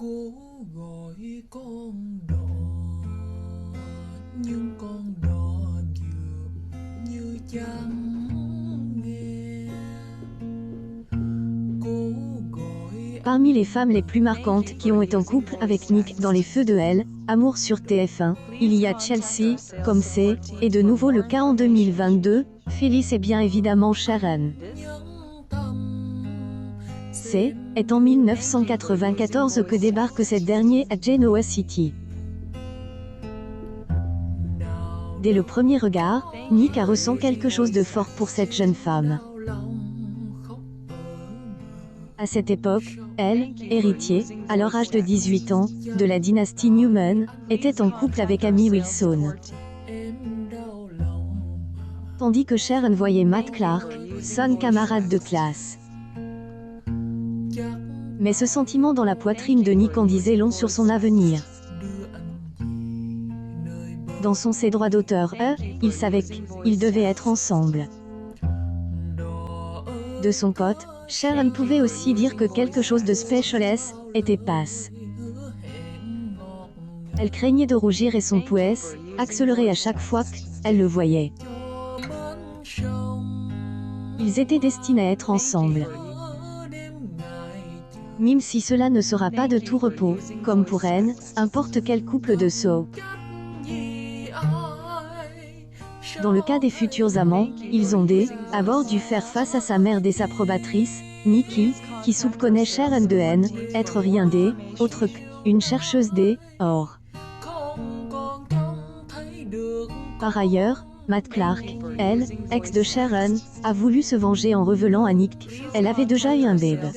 Cố gọi con đò nhưng con đò dường như chẳng nghe. Cố gọi Parmi les femmes les plus marquantes qui ont été en couple avec Nick dans Les Feux de Hell, Amour sur TF1, il y a Chelsea, comme c'est, et de nouveau le cas en 2022, Phyllis et bien évidemment Sharon. những thầm C'est est en 1994 que débarque cette dernière à Genoa City. Dès le premier regard, Nick a ressent quelque chose de fort pour cette jeune femme. đau lòng khóc ở À cette époque, elle, héritier, à leur âge de 18 ans, de la dynastie Newman, était en couple avec Amy Wilson. em đau lòng Tandis que Sharon voyait Matt Clark, son camarade de classe. chắc Mais ce sentiment dans la poitrine de Nick en disait long sur son avenir. đưa anh về nơi bờ Dans son ses droits d'auteur, il savait qu'ils devaient être ensemble. đò ơi. De son pote, Sharon pouvait aussi dire que quelque chose de specialist était passe. Hứa hẹn ngọt Elle craignait de rougir et son pouls accélérait à chaque fois qu'elle le voyait. cho bên sông Ils étaient destinés à être ensemble. ở đêm ngày chờ Même si cela ne sera pas de tout repos, comme pour Anne, importe quel couple de soap. cách gì ai. Dans le cas des futurs amants, ils ont à bord dû faire face à sa mère désapprobatrice, Nikki, qui soupçonnait Sharon de haine, être rien autre qu'une chercheuse or. không còn trông thấy được. Par ailleurs, Matt Clark, elle, ex de Sharon, a voulu se venger en révélant à Nick qu'elle avait déjà eu un bébé.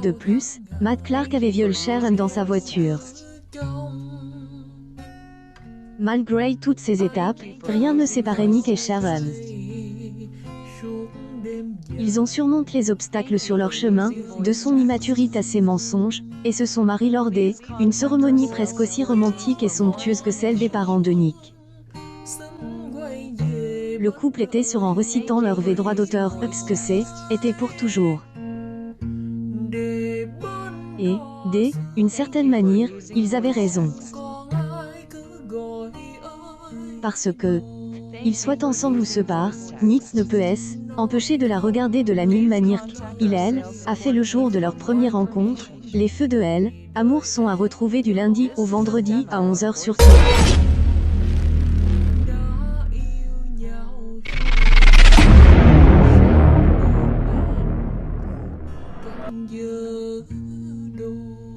De plus, Matt Clark avait violé Sharon dans sa voiture. Malgré toutes ces étapes, rien ne séparait Nick et Sharon. Ils ont surmonté les obstacles sur leur chemin, de son immaturité à ses mensonges, et se sont mariés lors une cérémonie presque aussi romantique et somptueuse que celle des parents de Nick. Le couple était sur en recitant leur droit d'auteur, ce que c'est, était pour toujours. Et, une certaine manière, ils avaient raison. Parce que, ils soient ensemble ou se barrent, Nick ne peut empêcher de la regarder de la même manière qu'elle a fait le jour de leur première rencontre. Les Feux de Hell, Amour sont à retrouver du lundi au vendredi à 11h sur TV. Giờ đôi